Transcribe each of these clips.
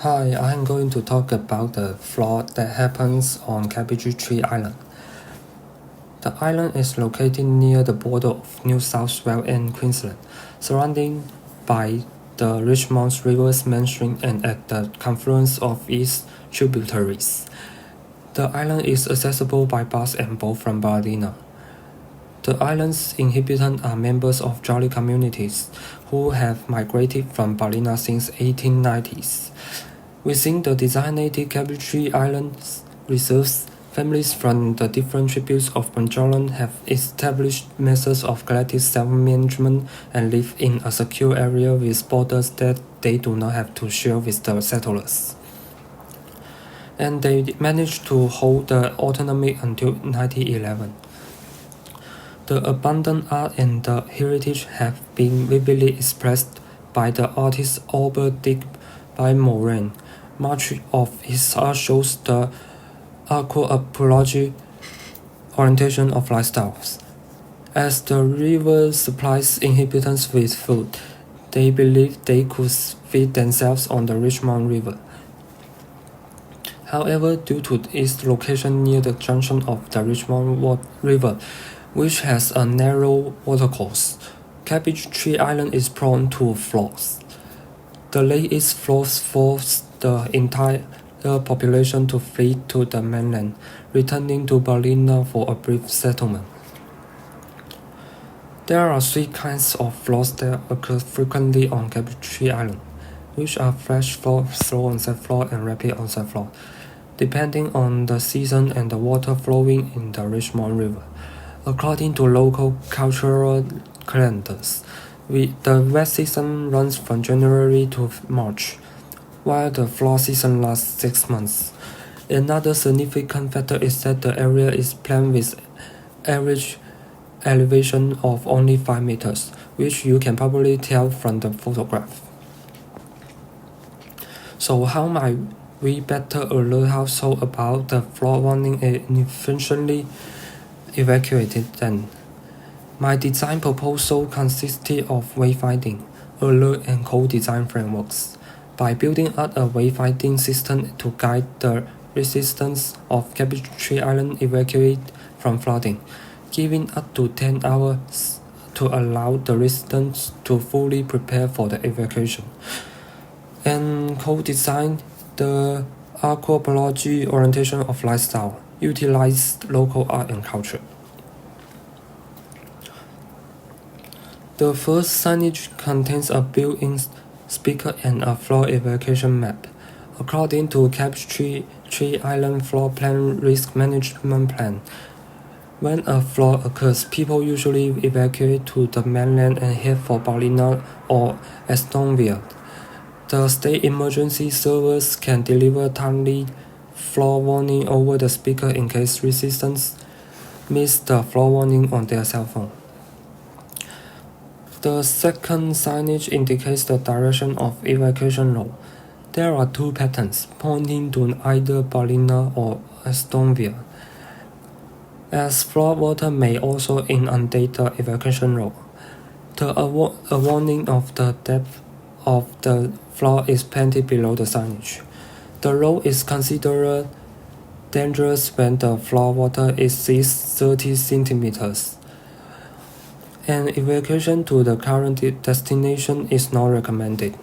Hi, I'm going to talk about the flood that happens on Cabbage Tree Island. The island is located near the border of New South Wales and Queensland, surrounded by the Richmond River's mainstream and at the confluence of its tributaries. The island is accessible by bus and boat from Ballina. The island's inhabitants are members of Jolly communities who have migrated from Ballina since 1890s. Within the designated Cabbage Tree Islands reserves, families from the different tribes of Magellan have established methods of collective self-management and live in a secure area with borders that they do not have to share with the settlers. And they managed to hold the autonomy until 1911. The abundant art and the heritage have been vividly expressed by the artist Albert Dick by Moran. Much of his art shows the aquapology orientation of lifestyles. As the river supplies inhabitants with food, they believed they could feed themselves on the Richmond River. However, due to its location near the junction of the Richmond River, which has a narrow watercourse, Cabbage Tree Island is prone to floods. The lake is flows forced the entire population to flee to the mainland, returning to Ballina for a brief settlement. There are three kinds of floods that occur frequently on Cabbage Tree Island, which are flash flood, slow onset flood, and rapid onset flood, depending on the season and the water flowing in the Richmond River. According to local cultural calendars, the wet season runs from January to March, while the flood season lasts 6 months. Another significant factor is that the area is planned with average elevation of only 5 meters, which you can probably tell from the photograph. So how might we better alert households about the flood warning and efficiently evacuate them? My design proposal consisted of wayfinding, alert, and co-design frameworks. By building out a wayfinding system to guide the residents of Cabbage Tree Island evacuate from flooding, giving up to 10 hours to allow the residents to fully prepare for the evacuation, and co-design the aquapology orientation of lifestyle, utilize local art and culture. The first signage contains a built-in speaker and a flood evacuation map. According to Cabbage Tree Island Flood Plan Risk Management Plan, when a flood occurs, people usually evacuate to the mainland and head for Ballina or Estonia. The state emergency service can deliver timely flood warning over the speaker in case residents miss the flood warning on their cell phone. The second signage indicates the direction of evacuation route. There are two patterns, pointing to either Ballina or Estonia, as flood water may also inundate the evacuation route. A warning of the depth of the flood is painted below the signage. The road is considered dangerous when the flood water exceeds 30 centimeters. An evacuation to the current destination is not recommended.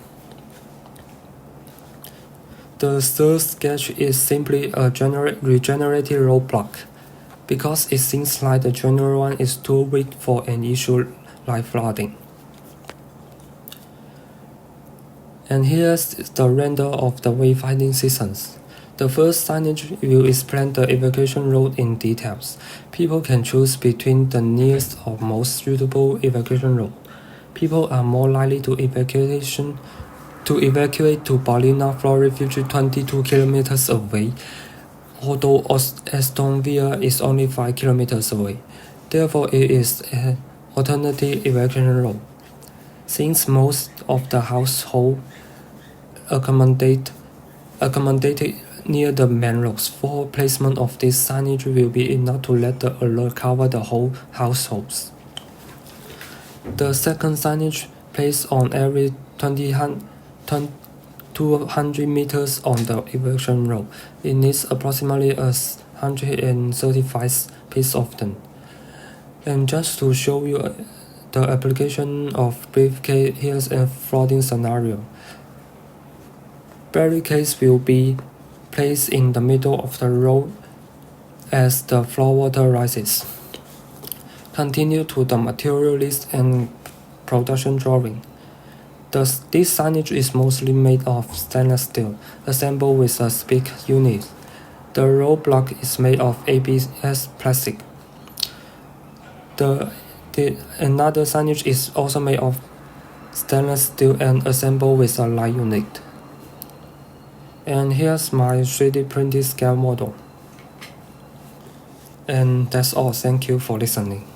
The third sketch is simply a regenerative roadblock, because it seems like the general one is too weak for an issue like flooding. And here's the render of the wayfinding systems. The first signage will explain the evacuation route in details. People can choose between the nearest or most suitable evacuation route. People are more likely to evacuate to Ballina Flood Refuge 22 kilometers away, although Estonia is only 5 kilometers away. Therefore, it is an alternative evacuation route. Since most of the household accommodated near the main roads, for placement of this signage will be enough to let the alert cover the whole households. The second signage placed on every 20 200 meters on the erection road. It needs approximately 135 pieces of them. And just to show you the application of briefcase, here's a flooding scenario. Barricades will be placed in the middle of the road as the flow water rises. Continue to the material list and production drawing. This signage is mostly made of stainless steel, assembled with a speak unit. The roadblock is made of ABS plastic. Another signage is also made of stainless steel and assembled with a light unit. And here's my 3D printed scale model. And that's all. Thank you for listening.